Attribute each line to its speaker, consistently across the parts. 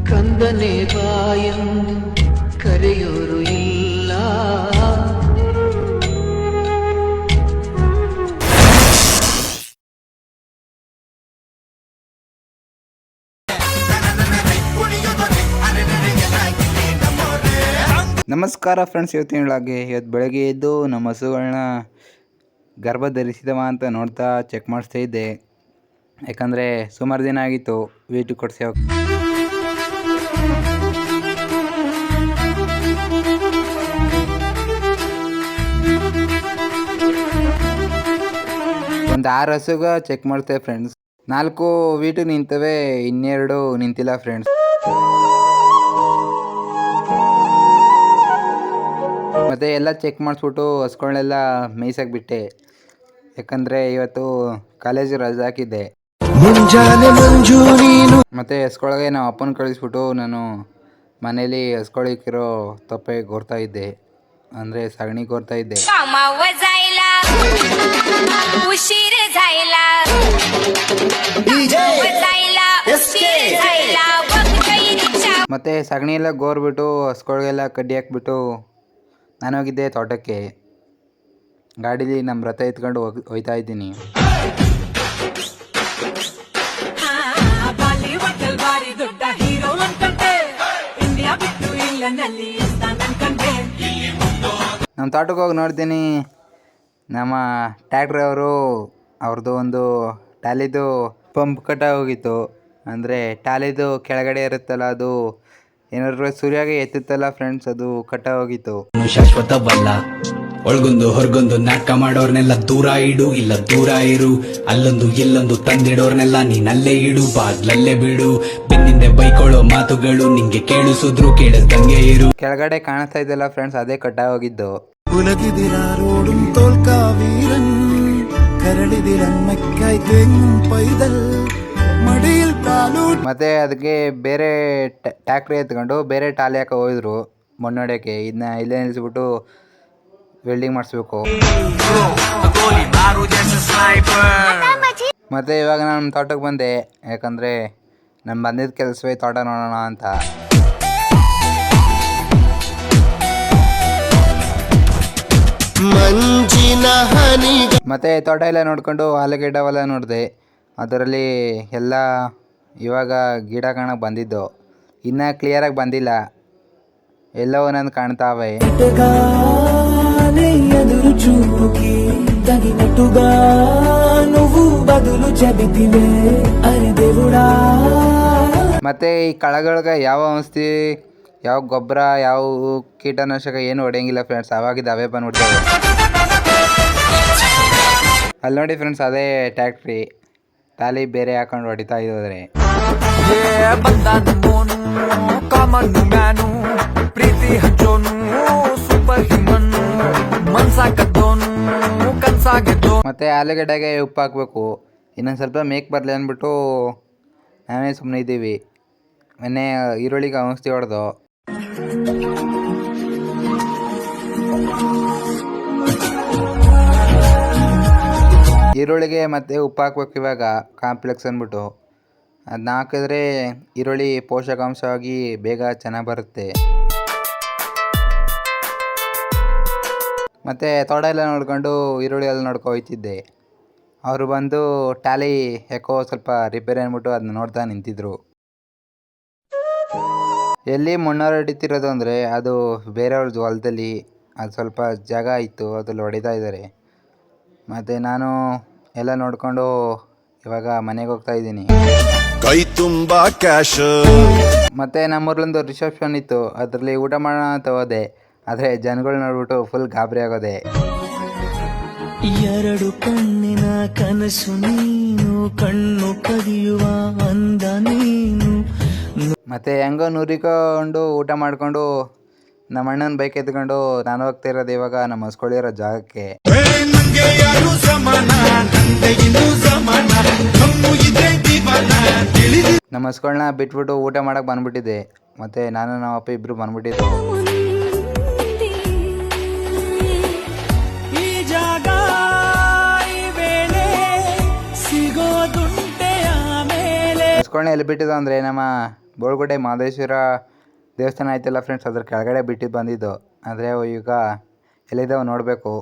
Speaker 1: ಕಂದನೆ ಬಾಯೆಂದು ಕರೆಯೋರು ಇಲ್ಲ.
Speaker 2: ನಮಸ್ಕಾರ ಫ್ರೆಂಡ್ಸ್, ಇವತ್ತಿನೊಳಗೆ ಇವತ್ತು ಬೆಳಗ್ಗೆ ಎದ್ದು ನಮ್ಮ ಹಸುಗಳನ್ನ ಗರ್ಭ ಧರಿಸಿದವ ಅಂತ ನೋಡ್ತಾ ಚೆಕ್ ಮಾಡಿಸ್ತಾ ಇದ್ದೆ. ಯಾಕಂದರೆ ಸುಮಾರು ದಿನ ಆಗಿತ್ತು ವೀಟು ಕೊಡಿಸಿ. ಒಂದು 6 ಹಸುಗ ಚೆಕ್ ಮಾಡ್ತೇವೆ ಫ್ರೆಂಡ್ಸ್. 4 ವೀಟು ನಿಂತವೆ, ಇನ್ನೆರಡು ನಿಂತಿಲ್ಲ ಫ್ರೆಂಡ್ಸ್. ಮತ್ತು ಎಲ್ಲ ಚೆಕ್ ಮಾಡಿಸ್ಬಿಟ್ಟು ಹಸ್ಗಳನ್ನೆಲ್ಲ ಮೇಯ್ಸಕ್ಕೆ ಬಿಟ್ಟೆ. ಯಾಕಂದರೆ ಇವತ್ತು ಕಾಲೇಜ್ ರಜೆ ಹಾಕಿದ್ದೆ. ಮತ್ತು ಹಸ್ಕೊಳಗೆ ನಾವು ಅಪ್ಪನ ಕಳಿಸ್ಬಿಟ್ಟು ನಾನು ಮನೇಲಿ ಹಸ್ಕೊಳಿಕ್ಕಿರೋ ತೊಪ್ಪೆ ಗೋರ್ತಾ ಇದ್ದೆ, ಅಂದರೆ ಸಗಣಿ ಗೋರ್ತಾ ಇದ್ದೆ. ಮತ್ತು ಸಗಣಿ ಎಲ್ಲ ಗೋರ್ಬಿಟ್ಟು ಹಸ್ಕೊಳಿಗೆಲ್ಲ ಕಡ್ಡಿ ಹಾಕ್ಬಿಟ್ಟು ನಾನು ಹೋಗಿದ್ದೆ ತೋಟಕ್ಕೆ. ಗಾಡೀಲಿ ನಮ್ಮ ರಥ ಎತ್ಕೊಂಡು ಹೋಗ್ತಾ ಇದ್ದೀನಿ. ನಮ್ಮ ತೋಟಕ್ಕೆ ಹೋಗಿ ನೋಡ್ತೀನಿ, ನಮ್ಮ ಟ್ಯಾಕ್ಟ್ರ್ ಅವ್ರದ್ದು ಒಂದು ಟಾಲಿದು ಪಂಪ್ ಕಟ್ಟ ಹೋಗಿತ್ತು. ಅಂದರೆ ಟಾಲಿದು ಕೆಳಗಡೆ ಇರುತ್ತಲ್ಲ, ಅದು ಏನಾದ್ರು ಸೂರ್ಯಾಗೆ ಎತ್ತುತ್ತಲ್ಲ ಫ್ರೆಂಡ್ಸ್, ಅದು ಕಟ್ಟ ಹೋಗಿತ್ತು.
Speaker 3: ಶಾಶ್ವತವಲ್ಲ, ಒಳಗೊಂದು ಹೊರಗೊಂದು ನಾಟಕ ಮಾಡೋರ್ನೆಲ್ಲ ದೂರ ಇಡು, ಇಲ್ಲ ದೂರ ಇರು. ಅಲ್ಲೊಂದು ಇಲ್ಲೊಂದು ತಂದಿಡೋರ್ನೆಲ್ಲ ನೀನಲ್ಲೇ ಇಡು, ಬಾಗ್ಲಲ್ಲೇ ಬಿಡು. ಬೆನ್ನಿಂದೆ ಬೈಕೊಳ್ಳೋ ಮಾತುಗಳು ನಿಂಗೆ ಕೇಳಿಸಿದ್ರು ಕೇಳಿಸ್ದಂಗೆ ಇರು.
Speaker 2: ಕೆಳಗಡೆ ಕಾಣಿಸ್ತಾ ಇದ್ದಲ್ಲ ಫ್ರೆಂಡ್ಸ್, ಅದೇ ಕಟ್ಟ ಹೋಗಿದ್ದು. ಮತ್ತೆ ಅದಕ್ಕೆ ಬೇರೆ ಟ್ಯಾಕ್ಟ್ರಿ ಎತ್ಕೊಂಡು ಬೇರೆ ಟಾಲಿ ಹಾಕಿ ಹೋಗಿದ್ರು ಮಣ್ಣು ಹೊಡ್ಯೋಕ್ಕೆ. ಇದನ್ನ ಇಲ್ಲೇ ನಿಲ್ಲಿಸ್ಬಿಟ್ಟು ವೆಲ್ಡಿಂಗ್ ಮಾಡಿಸ್ಬೇಕು. ಮತ್ತು ಇವಾಗ ನಾನು ತೋಟಕ್ಕೆ ಬಂದೆ, ಯಾಕಂದರೆ ನಾನು ಬಂದಿದ್ದ ಕೆಲಸವೇ ತೋಟ ನೋಡೋಣ ಅಂತ. ಮತ್ತು ತೋಟ ಎಲ್ಲ ನೋಡ್ಕೊಂಡು ಆಲೂಗೆಡ್ಡವೆಲ್ಲ ನೋಡಿದೆ. ಅದರಲ್ಲಿ ಎಲ್ಲ ಇವಾಗ ಗಿಡ ಕಾಣಕ್ಕೆ ಬಂದಿದ್ದು, ಇನ್ನೂ ಕ್ಲಿಯರಾಗಿ ಬಂದಿಲ್ಲ, ಎಲ್ಲೋ ಒಂದೊಂದು ಕಾಣ್ತಾವೆ. ಮತ್ತು ಈ ಕಳೆಗಳಿಗೆ ಯಾವ ಔಷಧಿ, ಯಾವ ಗೊಬ್ಬರ, ಯಾವ ಕೀಟನಾಶಕ ಏನು ಹೊಡೆಯಂಗಿಲ್ಲ ಫ್ರೆಂಡ್ಸ್. ಅವಾಗಿದ್ದು ಅವೇ ಬಂದ್ಬಿಡ್ತವೆ. ಅಲ್ಲಿ ನೋಡಿ ಫ್ರೆಂಡ್ಸ್, ಅದೇ ಟ್ಯಾಕ್ಟ್ರಿ ಟಾಲಿ ಬೇರೆ ಹಾಕೊಂಡು ಹೊಡಿತಾ ಇದ್ದಾರೆ. ಮತ್ತೆ ಆಲೂಗಡ್ಡೆಗೆ ಉಪ್ಪು ಹಾಕಬೇಕು. ಇನ್ನೊಂದು ಸ್ವಲ್ಪ ಮೇಕ್ ಬರಲಿ ಅಂದ್ಬಿಟ್ಟು ನಾವೇ ಸುಮ್ಮನೆ ಇದ್ದೀವಿ. ಮೊನ್ನೆ ಈರುಳ್ಳಿಗೆ ಔಷಧಿ ಹೊಡೆದು ಈರುಳ್ಳಿಗೆ ಮತ್ತೆ ಉಪ್ಪು ಹಾಕ್ಬೇಕು. ಇವಾಗ ಕಾಂಪ್ಲೆಕ್ಸ್ ಅಂದ್ಬಿಟ್ಟು ಅದನ್ನ ಹಾಕಿದ್ರೆ ಈರುಳ್ಳಿ ಪೋಷಕಾಂಶವಾಗಿ ಬೇಗ ಚೆನ್ನಾಗಿ ಬರುತ್ತೆ. ಮತ್ತು ತೋಟ ಎಲ್ಲ ನೋಡ್ಕೊಂಡು ಈರುಳ್ಳಿ ಎಲ್ಲ ನೋಡ್ಕೊ ಹೋಗ್ತಿದ್ದೆ. ಅವರು ಬಂದು ಟಾಲಿ ಯಾಕೋ ಸ್ವಲ್ಪ ರಿಪೇರಿ ಅಂದ್ಬಿಟ್ಟು ಅದನ್ನ ನೋಡ್ತಾ ನಿಂತಿದ್ರು. ಎಲ್ಲಿ ಮಣ್ಣಾರು ಹೊಡಿತಿರೋದು ಅಂದರೆ ಅದು ಬೇರೆಯವ್ರ ಹೊಲದಲ್ಲಿ, ಅದು ಸ್ವಲ್ಪ ಜಾಗ ಇತ್ತು, ಅದ್ರಲ್ಲಿ ಹೊಡಿತಾ ಇದ್ದಾರೆ. ಮತ್ತು ನಾನು ಎಲ್ಲ ನೋಡಿಕೊಂಡು ಇವಾಗ ಮನೆಗೆ ಹೋಗ್ತಾ ಇದ್ದೀನಿ.
Speaker 4: ಕೈ ತುಂಬ ಕ್ಯಾಶ್.
Speaker 2: ಮತ್ತು ನಮ್ಮೂರಲ್ಲೊಂದು ರಿಸೆಪ್ಷನ್ ಇತ್ತು, ಅದರಲ್ಲಿ ಊಟ ಮಾಡೋಣ ಅಂತ ಹೋದೆ. ಆದರೆ ಜನಗಳು ನೋಡ್ಬಿಟ್ಟು ಫುಲ್ ಗಾಬರಿ ಆಗೋದೆ.
Speaker 5: ಎರಡು ಕಣ್ಣಿನ ಕನಸು ನೀನು, ಕಣ್ಣು ಕದಿಯುವ ಅಂದ ನೀನು.
Speaker 2: ಮತ್ತು ಹೆಂಗೋ ನುರಿಕೊಂಡು ಊಟ ಮಾಡಿಕೊಂಡು ನಮ್ಮ ಅಣ್ಣನ ಬೈಕ್ ಎತ್ಕೊಂಡು ನಾನು ಹೋಗ್ತಾ ಇರೋದು ಇವಾಗ ನಮ್ಮ ಹಸ್ಕೊಳ್ಳಿರೋ ಜಾಗಕ್ಕೆ. ನಮ್ಮ ಹಸ್ಗಳನ್ನ ಬಿಟ್ಬಿಟ್ಟು ಊಟ ಮಾಡಕ್ಕೆ ಬಂದ್ಬಿಟ್ಟಿದ್ದೆ. ಮತ್ತು ನಾನು ನಮ್ಮ ಅಪ್ಪ ಇಬ್ಬರು ಬಂದ್ಬಿಟ್ಟಿದ್ದೆ. ಹಸ್ಗಳನ್ನ ಎಲ್ಲಿ ಬಿಟ್ಟಿದ್ದು ಅಂದರೆ ನಮ್ಮ ಬೋಳ್ಗುಡೆ ಮಹದೇಶ್ವರ ದೇವಸ್ಥಾನ ಐತಲ್ಲ ಫ್ರೆಂಡ್ಸ್, ಅದ್ರ ಕೆಳಗಡೆ ಬಿಟ್ಟಿದ್ದು ಬಂದಿದ್ದು. ಆದರೆ ಈಗ ಎಲ್ಲಿದ್ದಾವೆ ನೋಡಬೇಕು.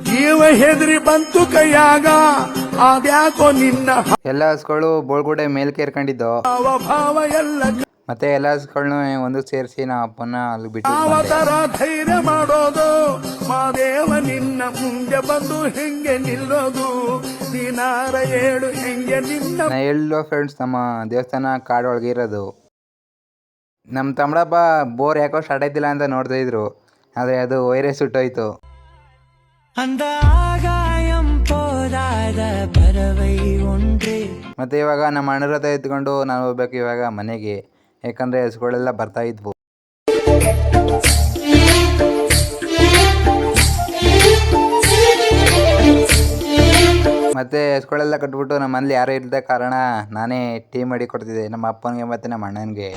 Speaker 5: ಜೀವ ಹೆದರಿ ಬಂತು ಕೈಯಾಗ, ಅದ್ಯಾಕೋ ನಿನ್ನ
Speaker 2: ಎಲ್ಲ ಹಸುಗಳು ಬೋಳ್ಗುಡೆ ಮೇಲ್ ಕೇರ್ಕೊಂಡಿದ್ದು.
Speaker 5: ಭಾವ ಎಲ್ಲ
Speaker 2: ಮತ್ತೆ ಎಲ್ಲ ಹಸುಗಳನ್ನೂ ಒಂದು ಸೇರಿಸಿ ನಮ್ಮ ಅಪ್ಪನ ಅಲ್ಲಿ ಬಿಟ್ಟು
Speaker 5: ತರ ಧೈರ್ಯ ಮಾಡೋದು. ಮಾದೇವ ನಿನ್ನ ಮುಂದೆ ಬಂದು ಹೆಂಗೆ ನಿಲ್ಲೋದು, ನೀನಾರ ಹೇಳು ಹೆಂಗೆ ನಿನ್ನ.
Speaker 2: ನಾ ಹೇಳೋ ಫ್ರೆಂಡ್ಸ್, ನಮ್ಮ ದೇವಸ್ಥಾನ ಕಾಡೊಳಗೆ ಇರೋದು. ನಮ್ಮ ತಮ್ಮಡಪ್ಪ ಬೋರ್ ಯಾಕೋ ಸ್ಟಾರ್ಟ್ ಆಯ್ತಿಲ್ಲ ಅಂತ ನೋಡ್ತಾ ಇದ್ರು, ಆದರೆ ಅದು ವೈರಸ್ ಸುಟ್ಟೋಯ್ತು. ಮತ್ತೆ ಇವಾಗ ನಮ್ಮ ಅಣ್ಣರಥ ಎತ್ಕೊಂಡು ನಾನು ಹೋಗ್ಬೇಕು ಇವಾಗ ಮನೆಗೆ, ಯಾಕಂದರೆ ಹಸುಗಳೆಲ್ಲ ಬರ್ತಾ ಇದ್ವು. ಮತ್ತು ಹಸುಗಳೆಲ್ಲ ಕಟ್ಬಿಟ್ಟು ನಮ್ಮ ಮನೇಲಿ ಯಾರೂ ಇಲ್ಲದ ಕಾರಣ ನಾನೇ ಟೀ ಮಾಡಿ ಕೊಡ್ತಿದ್ದೆ ನಮ್ಮ ಅಪ್ಪನಿಗೆ ಮತ್ತು ನಮ್ಮ ಅಣ್ಣನಿಗೆ.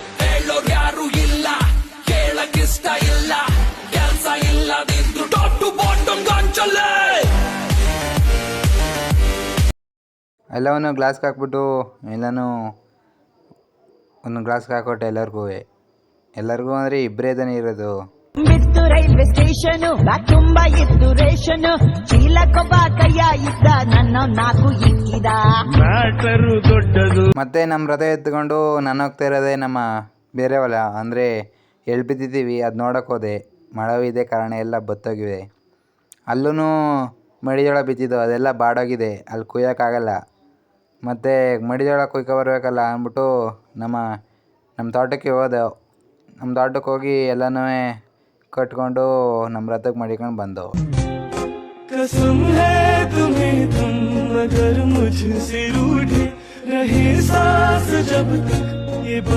Speaker 2: ಎಲ್ಲವನ್ನು ಗ್ಲಾಸ್ಗೆ ಹಾಕ್ಬಿಟ್ಟು ಎಲ್ಲನೂ ಒಂದು ಗ್ಲಾಸ್ಗೆ ಹಾಕೊಟ್ಟೆ ಎಲ್ಲರಿಗೂ ಅಂದರೆ ಇಬ್ಬರೇ ದನೇ ಇರೋದು.
Speaker 6: ಬಿತ್ತು ರೈಲ್ವೆ ಸ್ಟೇಷನ್ ತುಂಬಾ ಇತ್ತು ರೇಷನ್, ಚೀಲಕ್ಕೊಬ್ಬ ಕೈಯ ಇದ್ದ ನನ್ನ 4 ಇಕ್ಕಿದ.
Speaker 5: ಮ್ಯಾಟರು ದೊಡ್ಡದು.
Speaker 2: ಮತ್ತೆ ನಮ್ಮ ರಥ ಎತ್ಕೊಂಡು ನಾನು ಹೋಗ್ತಾ ಇರೋದೇ ನಮ್ಮ ಬೇರೆ ಹೊಲ, ಅಂದರೆ ಎಲ್ಲಿ ಬಿದ್ದಿದ್ದೀವಿ ಅದು ನೋಡೋಕೆ ಹೋದೆ. ಮಳೆ ಕಾರಣ ಎಲ್ಲ ಬತ್ತೋಗಿವೆ. ಅಲ್ಲೂ ಮಡಿಜೋಳ ಬಿದ್ದಿದ್ದು, ಅದೆಲ್ಲ ಬಾಡೋಗಿದೆ, ಅಲ್ಲಿ ಕುಯ್ಯೋಕ್ಕಾಗಲ್ಲ. ಮತ್ತು ಮಡಿಜೋಳ ಕುಯ್ಕೊ ಬರಬೇಕಲ್ಲ ಅಂದ್ಬಿಟ್ಟು ನಮ್ಮ ತೋಟಕ್ಕೆ ಹೋದೆ. ನಮ್ಮ ತೋಟಕ್ಕೆ ಹೋಗಿ ಎಲ್ಲನೂ ಕಟ್ಕೊಂಡು ನಮ್ಮ ರಥಕ್ಕೆ ಮಡಿಕೊಂಡು ಬಂದವು.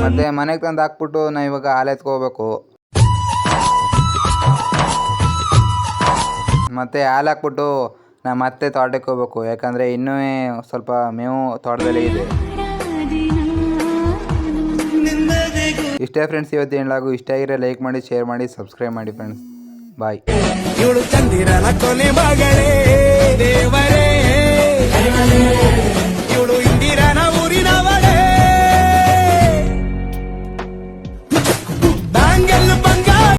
Speaker 2: ಮತ್ತೆ ಮನೆಗೆ ತಂದು ಹಾಕ್ಬಿಟ್ಟು ನಾವು ಇವಾಗ ಹಾಲು ಎತ್ಕೋಬೇಕು. ಮತ್ತು ಹಾಲು ಹಾಕ್ಬಿಟ್ಟು ನಾವು ಮತ್ತೆ ತೋಟಕ್ಕೆ ಹೋಗ್ಬೇಕು, ಯಾಕಂದರೆ ಇನ್ನೂ ಸ್ವಲ್ಪ ಮೇವು ತೋಟದಲ್ಲೇ ಇದೆ. ಇಷ್ಟೇ ಫ್ರೆಂಡ್ಸ್ ಇವತ್ತು ಏನಾಗು. ಇಷ್ಟ ಆಗಿರೋ ಲೈಕ್ ಮಾಡಿ, ಶೇರ್ ಮಾಡಿ, ಸಬ್ಸ್ಕ್ರೈಬ್ ಮಾಡಿ ಫ್ರೆಂಡ್ಸ್. ಬಾಯ್.
Speaker 5: ಇವಳು ಚಂದಿರನ ಕೊನೆ ಮಗಳೇ ದೇವರೇ.